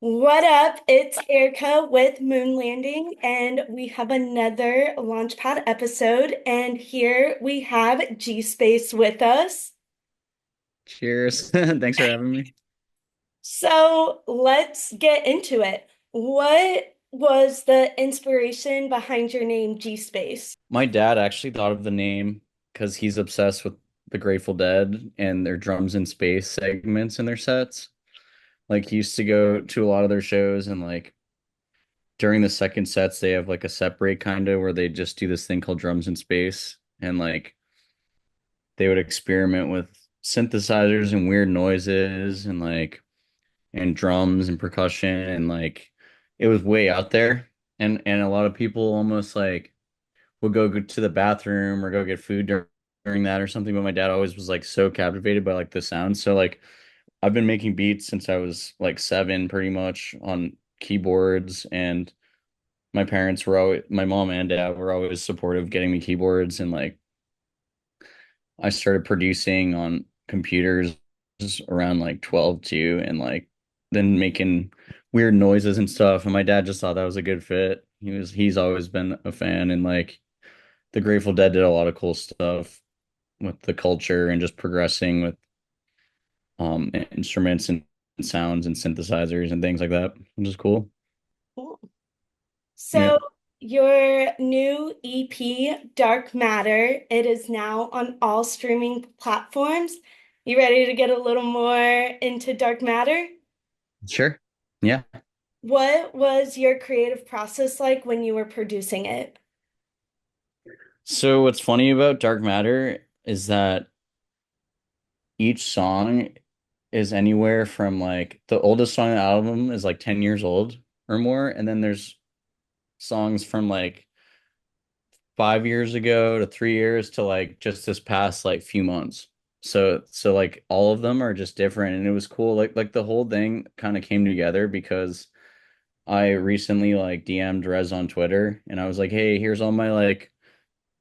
What up? It's Erica with Moon Landing, and we have another Launchpad episode. And here we have G-Space with us. Cheers. Thanks for having me. So let's get into it. What was the inspiration behind your name, G-Space? My dad actually thought of the name because he's obsessed with the Grateful Dead and their drums in space segments in their sets. Like he used to go to a lot of their shows and like during the second sets they have like a set break kind of where they just do this thing called drums in space and like they would experiment with synthesizers and weird noises and like and drums and percussion and like it was way out there and a lot of people almost like would go to the bathroom or go get food during that or something. But my dad always was like so captivated by like the sound. So like I've been making beats since I was like 7 pretty much on keyboards and my mom and dad were always supportive getting me keyboards and like I started producing on computers around like 12 too and like then making weird noises and stuff and my dad just thought that was a good fit. He's always been a fan and like the Grateful Dead did a lot of cool stuff with the culture and just progressing with instruments and sounds and synthesizers and things like that, which is cool. Cool. Yeah. So your new EP, Dark Matter, it is now on all streaming platforms. You ready to get a little more into Dark Matter? Sure. Yeah. What was your creative process like when you were producing it? So what's funny about Dark Matter is that each song is anywhere from like the oldest song on the album is like 10 years old or more, and then there's songs from like 5 years ago to 3 years to like just this past like few months. So like all of them are just different and it was cool. Like the whole thing kind of came together because I recently like DM'd Rez on Twitter and I was like, hey, here's all my like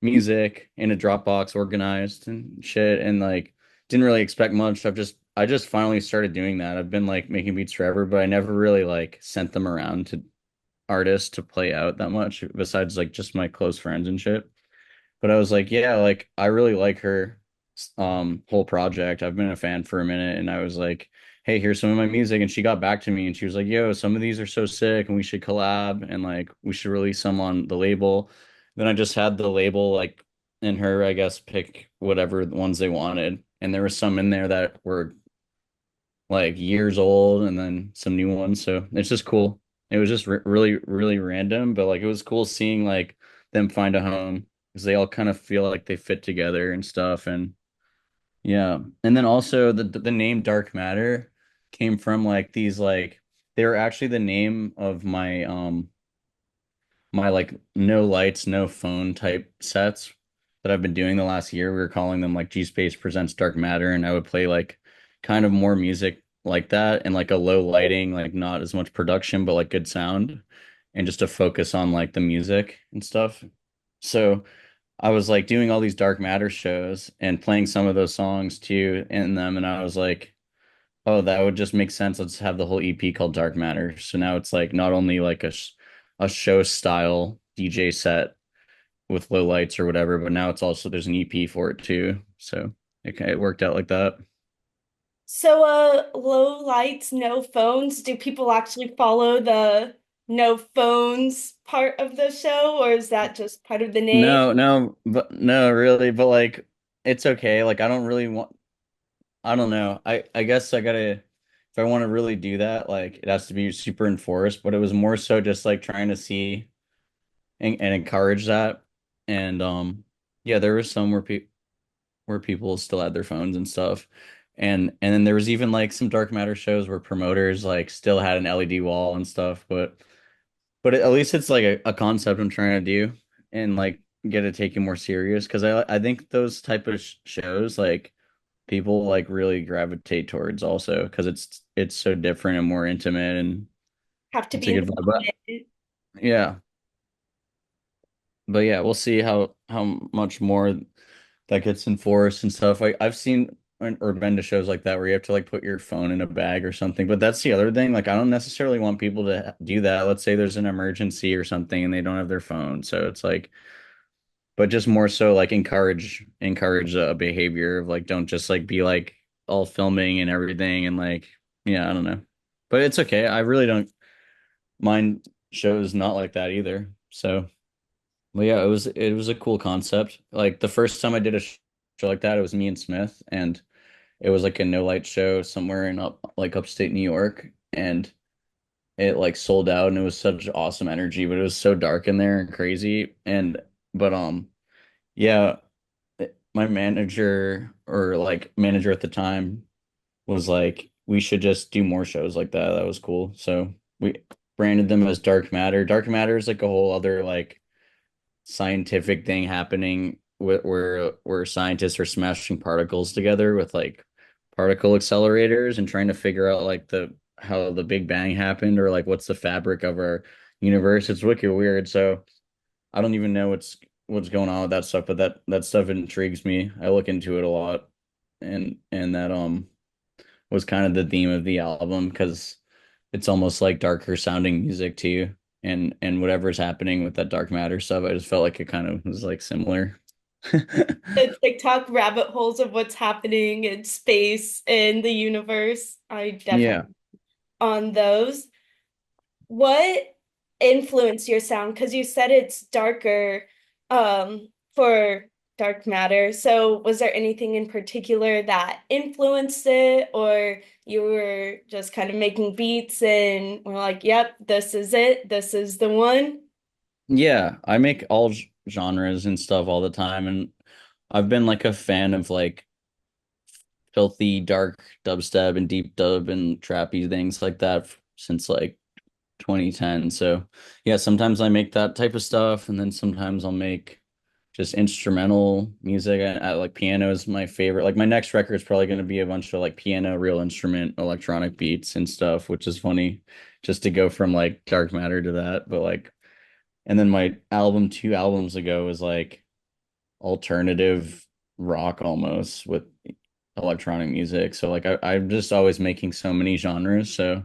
music in a Dropbox organized and shit and like didn't really expect much. I just finally started doing that. I've been like making beats forever, but I never really like sent them around to artists to play out that much besides like just my close friends and shit. But I was like, yeah, like I really like her whole project. I've been a fan for a minute and I was like, hey, here's some of my music and she got back to me and she was like, yo, some of these are so sick and we should collab and like we should release some on the label. Then I just had the label like and her, I guess, pick whatever ones they wanted. And there was some in there that were like years old and then some new ones. So it's just cool. It was just really, really random, but like it was cool seeing like them find a home because they all kind of feel like they fit together and stuff. And yeah. And then also the name Dark Matter came from like these like they were actually the name of my like no lights, no phone type sets that I've been doing the last year. We were calling them like G-Space Presents Dark Matter, and I would play like kind of more music like that and like a low lighting, like not as much production, but like good sound, and just to focus on like the music and stuff. So I was like doing all these Dark Matter shows and playing some of those songs too in them, and I was like, oh, that would just make sense. Let's have the whole EP called Dark Matter. So now it's like not only like a show style DJ set with low lights or whatever, but now it's also there's an EP for it too. So it worked out like that. So, low lights, no phones. Do people actually follow the no phones part of the show, or is that just part of the name? But no, really, but like it's okay. Like I don't really want I don't know. I guess I gotta if I want to really do that, like it has to be super enforced, but it was more so just like trying to see and encourage that. And yeah, there was some where people still had their phones and stuff. And then there was even like some dark matter shows where promoters like still had an LED wall and stuff, but at least it's like a concept I'm trying to do and like get it taken more serious because I think those type of shows like people like really gravitate towards also because it's so different and more intimate and Have to it's be a in good the vibe. moment. Yeah, but yeah, we'll see how much more that gets enforced and stuff. I've seen. or been to shows like that where you have to like put your phone in a bag or something. But that's the other thing. Like I don't necessarily want people to do that. Let's say there's an emergency or something and they don't have their phone. So it's like, but just more so like encourage a behavior of like don't just like be like all filming and everything and like yeah, I don't know. But it's okay. I really don't mind shows not like that either. So, well, yeah, it was a cool concept. Like the first time I did a show like that, it was me and Smith, and it was like a no light show somewhere in upstate New York, and it like sold out, and it was such awesome energy, but it was so dark in there and crazy, and but yeah, my manager or like manager at the time was like, we should just do more shows like that. That was cool. So we branded them as Dark Matter. Dark Matter is like a whole other like scientific thing happening where scientists are smashing particles together with like particle accelerators and trying to figure out like the how the Big Bang happened or like what's the fabric of our universe. It's wicked weird. So I don't even know what's going on with that stuff, but that stuff intrigues me. I look into it a lot, and that was kind of the theme of the album because it's almost like darker sounding music too. And whatever's happening with that dark matter stuff, I just felt like it kind of was like similar. The TikTok rabbit holes of what's happening in space and the universe. I definitely Yeah. on those. What influenced your sound? Because you said it's darker for dark matter. So was there anything in particular that influenced it, or you were just kind of making beats and we're like, yep, this is it, this is the one? Yeah, I make all genres and stuff all the time, and I've been like a fan of like filthy dark dubstep and deep dub and trappy things like that since like 2010. So yeah, sometimes I make that type of stuff, and then sometimes I'll make just instrumental music. I like piano is my favorite. Like my next record is probably going to be a bunch of like piano, real instrument, electronic beats and stuff, which is funny just to go from like dark matter to that. But like, and then my album 2 albums ago was like alternative rock almost with electronic music. So like I'm just always making so many genres. So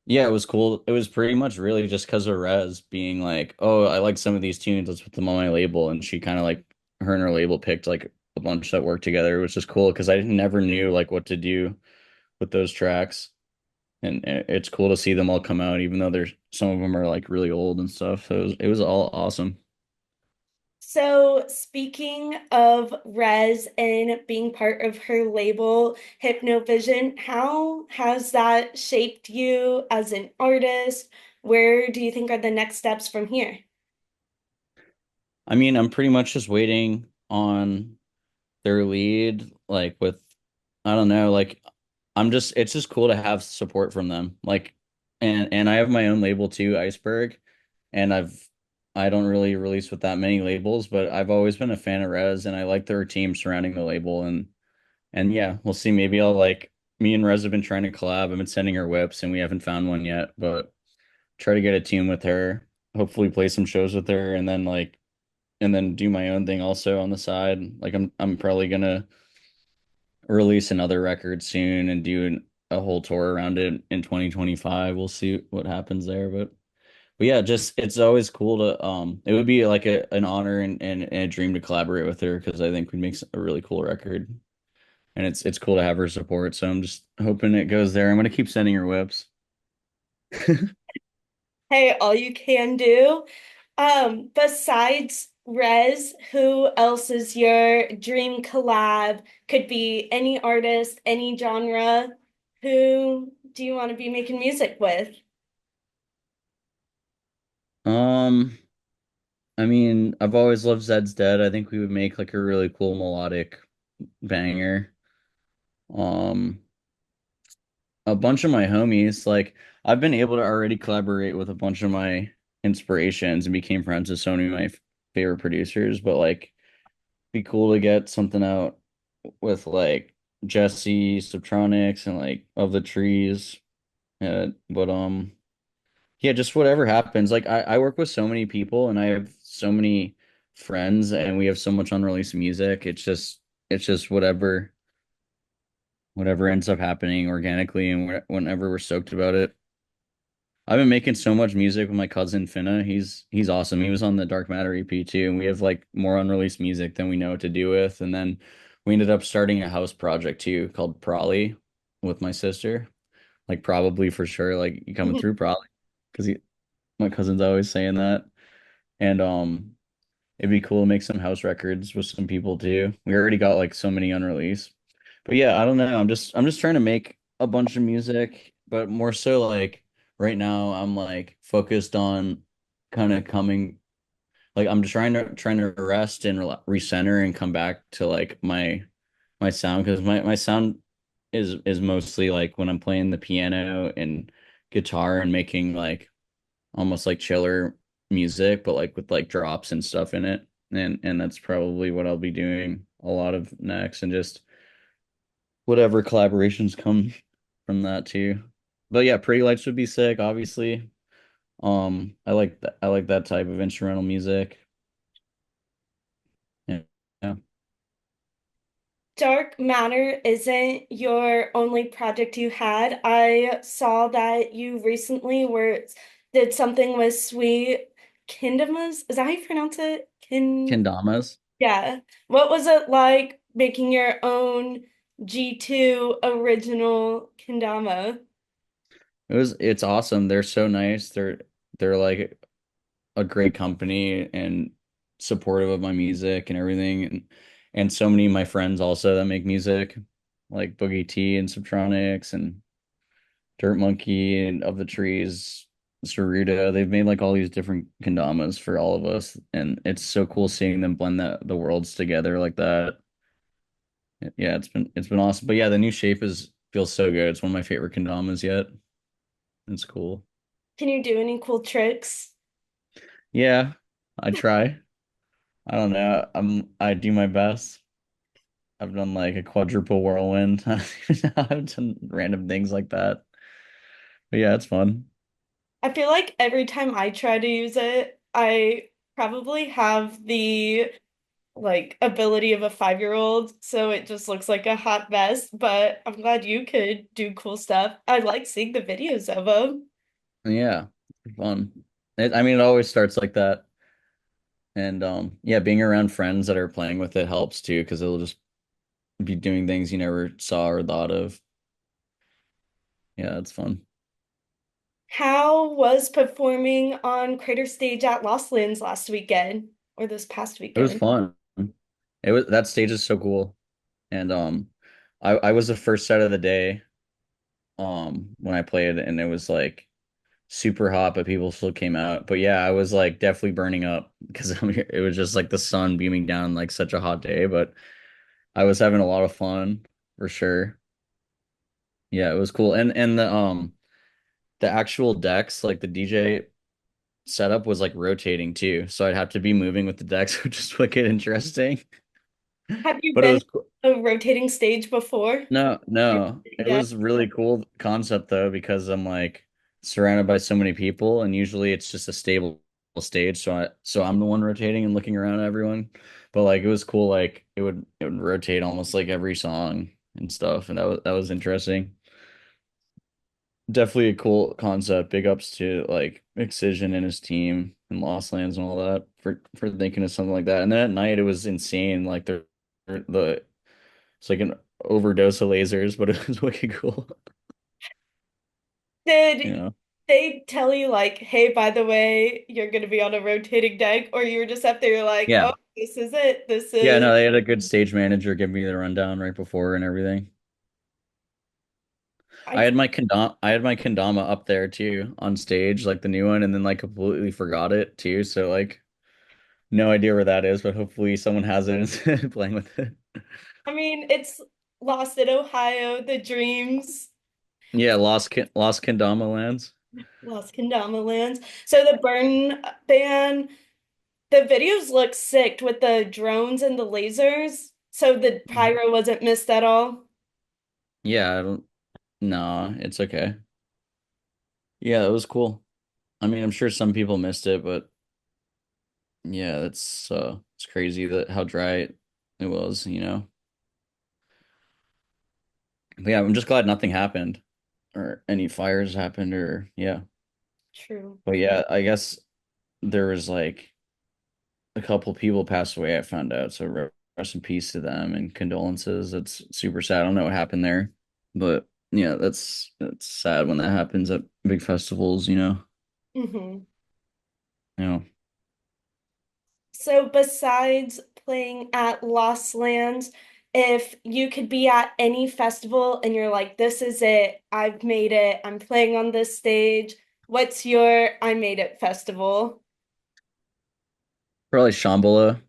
yeah, it was cool. It was pretty much really just because of Rez being like, "Oh, I like some of these tunes. Let's put them on my label." And she kind of like her and her label picked like a bunch that worked together, which is cool because I never knew like what to do with those tracks. And it's cool to see them all come out, even though there's some of them are like really old and stuff. So it was all awesome. So, speaking of Rez and being part of her label, Hypnovision, how has that shaped you as an artist? Where do you think are the next steps from here? I mean, I'm pretty much just waiting on their lead, like with I don't know, like I'm just it's just cool to have support from them. Like and I have my own label too, Iceberg, and I don't really release with that many labels, but I've always been a fan of Rez and I like their team surrounding the label and yeah, we'll see. Maybe I'll like me and Rez have been trying to collab. I've been sending her whips and we haven't found one yet, but try to get a tune with her, hopefully play some shows with her and then do my own thing also on the side. Like I'm probably gonna release another record soon and do a whole tour around it in 2025. We'll see what happens there, but yeah, just it's always cool to it would be like an honor and a dream to collaborate with her because I think we make a really cool record and it's cool to have her support. So I'm just hoping it goes there. I'm gonna keep sending her whips. Hey, all you can do. Besides Rez, who else is your dream collab? Could be any artist, any genre. Who do you want to be making music with? Um, I mean, I've always loved Zed's Dead. I think we would make like a really cool melodic banger. Um, a bunch of my homies, like I've been able to already collaborate with a bunch of my inspirations and became friends with so many of my favorite producers, but like be cool to get something out with like Jesse, Subtronics, and like Of the Trees. But yeah, just whatever happens. Like I work with so many people and I have so many friends and we have so much unreleased music. It's just whatever. whatever ends up happening organically and whenever we're stoked about it. I've been making so much music with my cousin Finna. He's awesome. He was on the Dark Matter EP too, and we have like more unreleased music than we know what to do with. And then we ended up starting a house project too called Probably with my sister. Like probably for sure, like you coming through probably because he my cousin's always saying that. And it'd be cool to make some house records with some people too. We already got like so many unreleased. But yeah, I don't know. I'm just trying to make a bunch of music, but more so like right now I'm like focused on kind of coming like I'm just trying to rest and recenter and come back to like my sound because my sound is mostly like when I'm playing the piano and guitar and making like almost like chiller music, but like with like drops and stuff in it. And that's probably what I'll be doing a lot of next and just whatever collaborations come from that too. But yeah, Pretty Lights would be sick, obviously. I like that type of instrumental music. Yeah. Yeah. Dark Matter isn't your only project you had. I saw that you recently were did something with Sweet Kindamas. Is that how you pronounce it? Kendamas. Yeah. What was it like making your own G2 original kendama? It's awesome. They're so nice. They're like a great company and supportive of my music and everything and so many of my friends also that make music like Boogie T and Subtronics and Dirt Monkey and Of the Trees, Saruda. They've made like all these different kendamas for all of us and it's so cool seeing them blend the worlds together like that. Yeah, it's been awesome. But yeah, the new shape is feels so good. It's one of my favorite kendamas yet. It's cool. Can you do any cool tricks? Yeah, I try. I don't know. I do my best. I've done like a quadruple whirlwind. I've done random things like that. But yeah, it's fun. I feel like every time I try to use it, I probably have the like ability of a 5-year-old, so it just looks like a hot mess, but I'm glad you could do cool stuff. I like seeing the videos of them. Yeah, fun. I mean, it always starts like that. And yeah, being around friends that are playing with it helps too, because it'll just be doing things you never saw or thought of. Yeah, it's fun. How was performing on Crater Stage at Lost Lands last weekend or this past It was weekend? fun. It was that stage is so cool. And I was the first set of the day when I played and it was like super hot, but people still came out. But yeah, I was like definitely burning up because it was just like the sun beaming down like such a hot day, but I was having a lot of fun for sure. Yeah, it was cool. And the actual decks, like the DJ setup was like rotating too. So I'd have to be moving with the decks, which is wicked interesting. Have you But it been was cool. to a rotating stage before? No, no. It Yeah. was really cool concept though, because I'm like surrounded by so many people and usually it's just a stable stage. So I'm the one rotating and looking around at everyone. But like it was cool, like it would rotate almost like every song and stuff. And that was interesting. Definitely a cool concept. Big ups to like Excision and his team and Lost Lands and all that for thinking of something like that. And then at night it was insane. Like the it's like an overdose of lasers, but it was wicked cool. Did You know? they tell you like, hey, by the way, you're gonna be on a rotating deck, or you were just up there, you're like, Yeah. oh, this is it. This Yeah, is no, they had a good stage manager give me the rundown right before and everything. I I had my kendama up there too on stage, like the new one, and then like completely forgot it too. So like no idea where that is, but hopefully someone has it and is playing with it. I mean, it's Lost in Ohio, the dreams, Yeah, Lost Kendama Lands. Lost Kendama lands. So the burn ban, the videos look sick with the drones and the lasers. So the Mhm. pyro wasn't missed at all. Yeah, I don't no, it's okay. Yeah, it was cool. I mean, I'm sure some people missed it, but yeah, it's crazy that how dry it was. But yeah, I'm just glad nothing happened or any fires happened or yeah. True. But yeah, I guess there was like a couple people passed away, I found out. So rest in peace to them and condolences. It's super sad. I don't know what happened there. But yeah, that's sad when that happens at big festivals, you know. Hmm. You know. So besides playing at Lost Lands, if you could be at any festival and you're like, this is it, I've made it, I'm playing on this stage, what's your I made it festival? Probably Shambhala.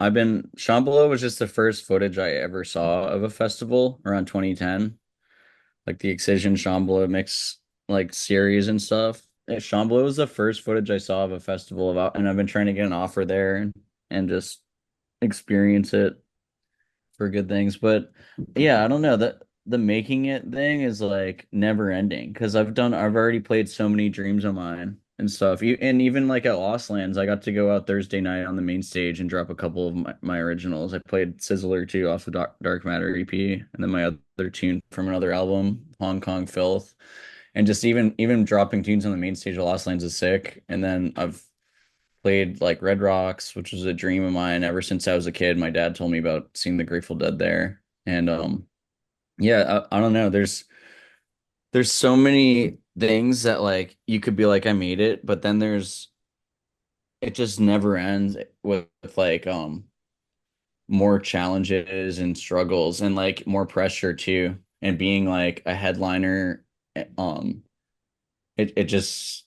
I've been Shambhala was just the first footage I ever saw of a festival around 2010, like the Excision Shambhala mix like series and stuff. Shambhala was the first footage I saw of a festival about, and I've been trying to get an offer there and just experience it for good things. But yeah, I don't know. The making it thing is like never ending because I've already played so many dreams of mine and stuff. And even like at Lost Lands, I got to go out Thursday night on the main stage and drop a couple of my originals. I played Sizzler 2 off the Dark Matter EP, and then my other tune from another album, Hong Kong Filth. And just even dropping tunes on the main stage of Lost Lands is sick. And then I've played like Red Rocks, which was a dream of mine ever since I was a kid. My dad told me about seeing the Grateful Dead there. And yeah, I don't know. There's so many things that like you could be like I made it, but then there's it just never ends with like more challenges and struggles and like more pressure too. And being like a headliner, um it just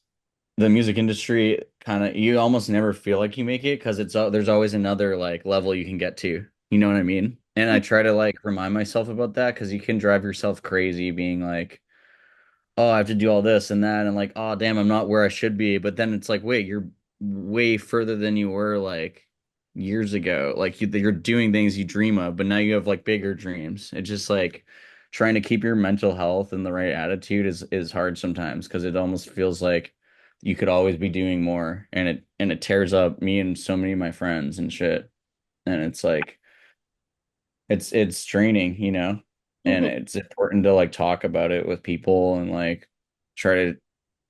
the music industry kind of you almost never feel like you make it because there's always another like level you can get to. You know what I mean? And I try to like remind myself about that because you can drive yourself crazy being like, oh, I have to do all this and that, and like, oh, damn, I'm not where I should be. But then it's like, wait, you're way further than you were like years ago. Like you're doing things you dream of, but now you have like bigger dreams. It's just like trying to keep your mental health and the right attitude is hard sometimes because it almost feels like you could always be doing more, and it tears up me and so many of my friends and shit. And it's like it's draining, you know, and Mhm. it's important to like talk about it with people and like try to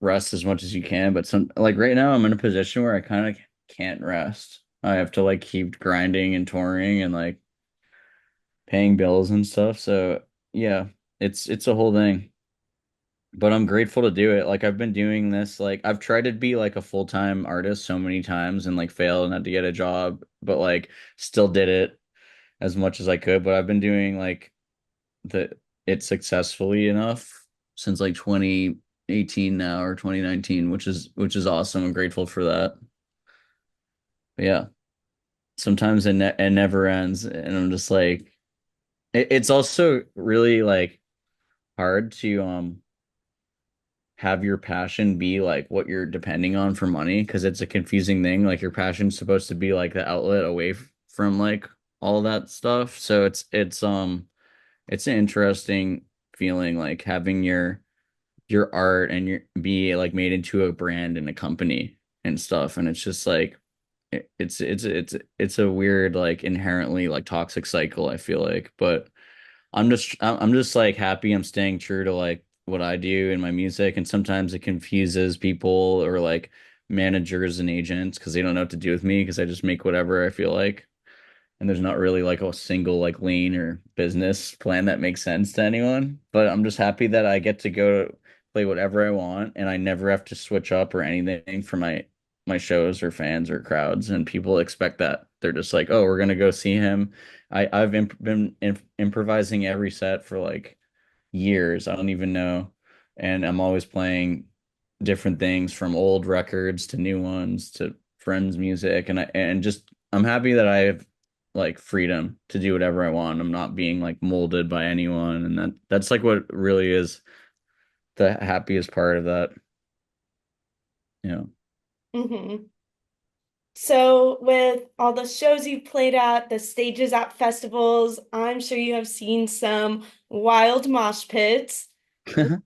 rest as much as you can. But some like right now I'm in a position where I kind of can't rest. I have to like keep grinding and touring and like paying bills and stuff. So yeah, it's a whole thing. But I'm grateful to do it. Like I've been doing this, like I've tried to be like a full-time artist so many times and like failed and had to get a job, but like still did it as much as I could. But I've been doing like it successfully enough since like 2018 now or 2019, which is awesome. I'm grateful for that. But yeah, sometimes it never ends, and I'm just like it's also really like hard to have your passion be like what you're depending on for money because it's a confusing thing. Like your passion's supposed to be like the outlet away from like all that stuff. So it's an interesting feeling like having your art and your be like made into a brand and a company and stuff, and it's just like it's a weird like inherently like toxic cycle I feel like. But I'm just like happy I'm staying true to like what I do in my music, and sometimes it confuses people or like managers and agents because they don't know what to do with me because I just make whatever I feel like, and there's not really like a single like lane or business plan that makes sense to anyone. But I'm just happy that I get to go to play whatever I want and I never have to switch up or anything for my shows or fans or crowds. And people expect that. They're just like, oh, we're gonna go see him. I've been improvising every set for like years. I don't even know. And I'm always playing different things from old records to new ones to friends' music. And just I'm happy that I have like freedom to do whatever I want. I'm not being like molded by anyone. And that's like what really is the happiest part of that, you know. Hmm. So, with all the shows you've played at, the stages at festivals, I'm sure you have seen some wild mosh pits. What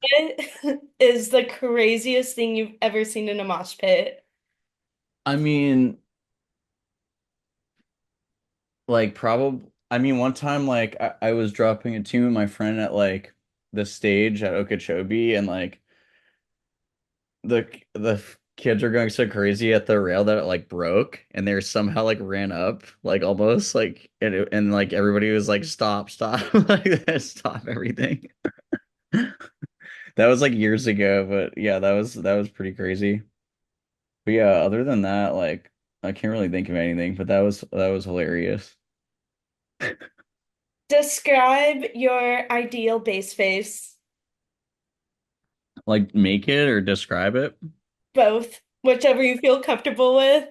is the craziest thing you've ever seen in a mosh pit? I mean, like probably. I mean, one time, like, I was dropping a tune with my friend at like the stage at Okeechobee, and like the kids are going so crazy at the rail that it like broke, and they somehow like ran up, like almost like, and like everybody was like, stop, stop, like stop everything. That was like years ago, but yeah, that was pretty crazy. But yeah, other than that, like, I can't really think of anything, but that was hilarious. Describe your ideal bass face. Like, make it or describe it. Both, whichever you feel comfortable with.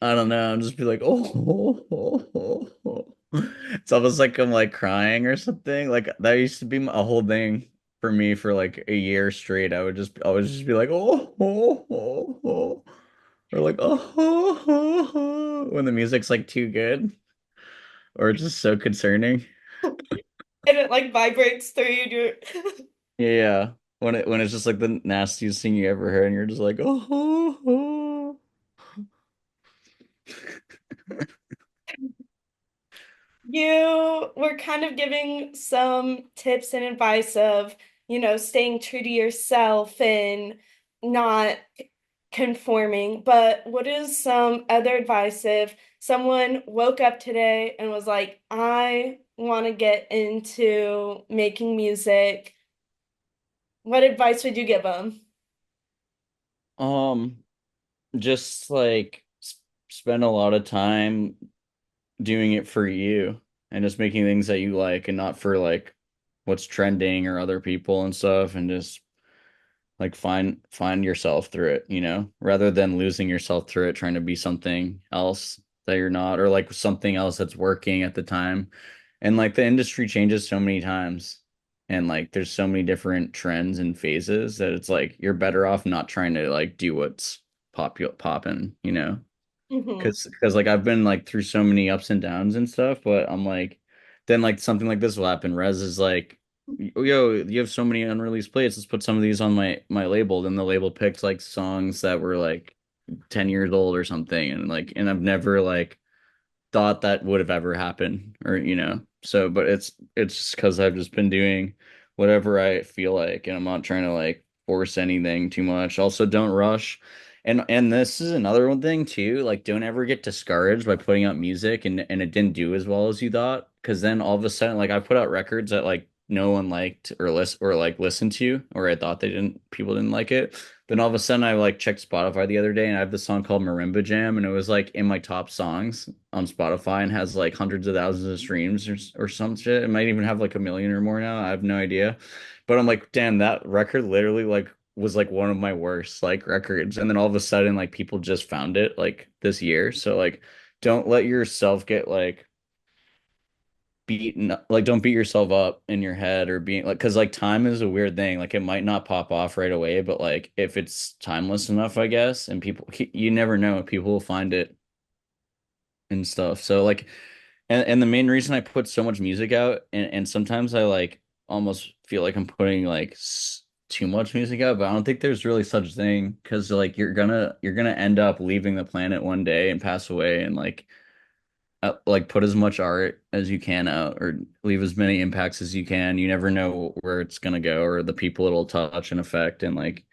I don't know. I'm just be like, oh. It's almost like I'm like crying or something. Like that used to be a whole thing for me for like a year straight. I would just be like, oh, or like, when the music's like too good or it's just so concerning. And it like vibrates through you. Yeah. When it's just like the nastiest thing you ever heard, and you're just like, oh. You were kind of giving some tips and advice of, staying true to yourself and not conforming. But what is some other advice if someone woke up today and was like, I want to get into making music? What advice would you give them? Um, just like spend a lot of time doing it for you and just making things that you like and not for like what's trending or other people and stuff, and just like find yourself through it, rather than losing yourself through it trying to be something else that you're not, or like something else that's working at the time. And like the industry changes so many times, and like there's so many different trends and phases that it's like you're better off not trying to like do what's popping. Hmm. Because like I've been like through so many ups and downs and stuff, but I'm like, then like something like this will happen. Rez is like, yo, you have so many unreleased plays. Let's put some of these on my label. Then the label picked like songs that were like 10 years old or something, and like, and I've never like thought that would have ever happened, or so, but it's just because I've just been doing whatever I feel like, and I'm not trying to like force anything too much. Also, don't rush. And this is another one thing too, like don't ever get discouraged by putting out music and it didn't do as well as you thought, because then all of a sudden, like, I put out records that like no one liked or like listened to, or I thought people didn't like it. Then all of a sudden I like checked Spotify the other day, and I have this song called Marimba Jam, and it was like in my top songs on Spotify and has like hundreds of thousands of streams or some shit. It might even have like a million or more now. I have no idea. But I'm like, damn, that record literally like was like one of my worst like records. And then all of a sudden like people just found it like this year. So like don't let yourself get like beaten, like don't beat yourself up in your head, or being like, because like time is a weird thing. Like it might not pop off right away, but like if it's timeless enough, I guess, and people, you never know, people will find it and stuff. So like, and the main reason I put so much music out, and sometimes I like almost feel like I'm putting like too much music out, but I don't think there's really such thing, because like you're gonna end up leaving the planet one day and pass away, and like put as much art as you can out, or leave as many impacts as you can. You never know where it's gonna go, or the people it'll touch and affect, and like,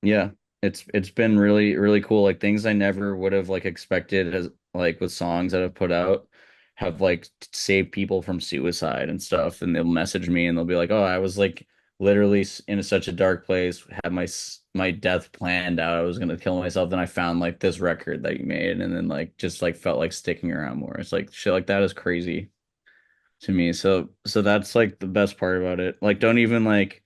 yeah, it's been really really cool. Like things I never would have like expected, as like with songs that I've put out, have like saved people from suicide and stuff. And they'll message me and they'll be like, "Oh, I was like literally in such a dark place, had my death planned out. I was gonna kill myself. Then I found like this record that you made, and then like just like felt like sticking around more." It's like shit like that is crazy to me. So that's like the best part about it. Like don't even like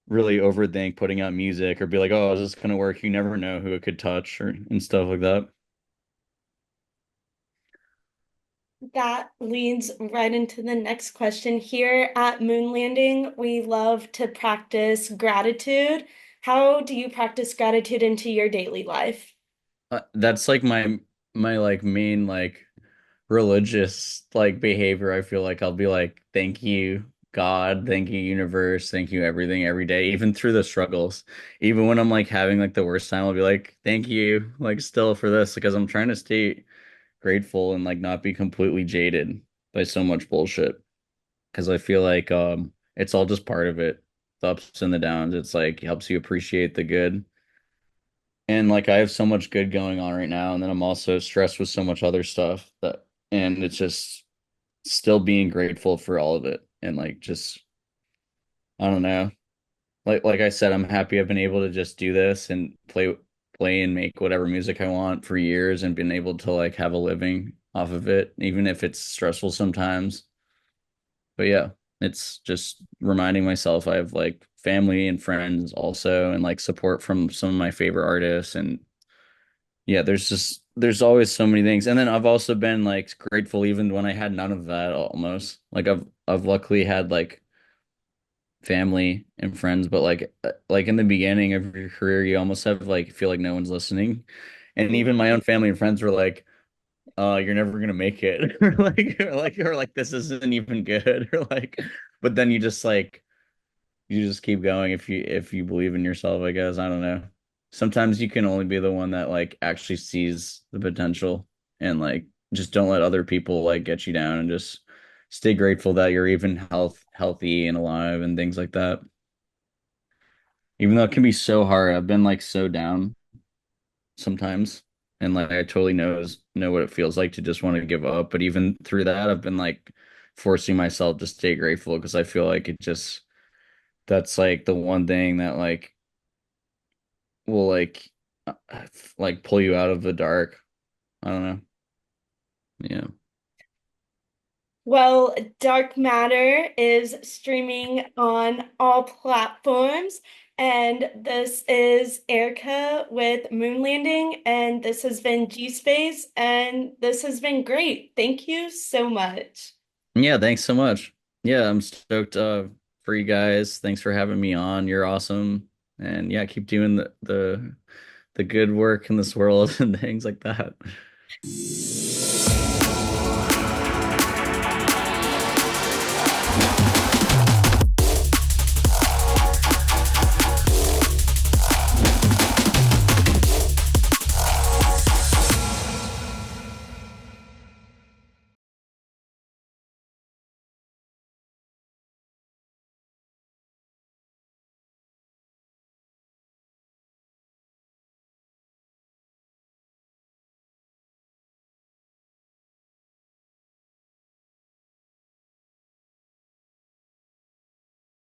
really overthink putting out music, or be like, oh, is this gonna work? You never know who it could touch, or and stuff like that. That leads right into the next question. Here at Moon Landing, we love to practice gratitude. How do you practice gratitude into your daily life? That's like my like main like religious like behavior. I feel like I'll be like, thank you, God, thank you, universe, thank you, everything, every day, even through the struggles. Even when I'm like having like the worst time, I'll be like, thank you, like still for this, because I'm trying to stay grateful and like not be completely jaded by so much bullshit. Because I feel like it's all just part of it. The ups and the downs. It's like helps you appreciate the good. And like I have so much good going on right now, and then I'm also stressed with so much other stuff that and it's just still being grateful for all of it. And like just I don't know. Like I said, I'm happy I've been able to just do this and play and make whatever music I want for years and been able to like have a living off of it, even if it's stressful sometimes. But yeah, it's just reminding myself I have like family and friends also and like support from some of my favorite artists. And yeah, there's always so many things. And then I've also been like grateful even when I had none of that almost. Like I've luckily had like family and friends, but like in the beginning of your career, you almost have like feel like no one's listening. And even my own family and friends were like, you're never gonna make it. Or like this isn't even good. Or like but then you just keep going if you believe in yourself, I guess. I don't know. Sometimes you can only be the one that like actually sees the potential and like just don't let other people like get you down and just stay grateful that you're even healthy and alive and things like that. Even though it can be so hard, I've been like so down sometimes. And like I totally know what it feels like to just want to give up. But even through that, I've been like forcing myself to stay grateful because I feel like it just that's like the one thing that will uh, like pull you out of the dark. I don't know. Yeah. Well, Dark Matter is streaming on all platforms. And this is Erica with Moon Landing. And this has been G-Space. And this has been great. Thank you so much. Yeah, thanks so much. Yeah, I'm stoked for you guys. Thanks for having me on. You're awesome. And yeah, keep doing the good work in this world and things like that.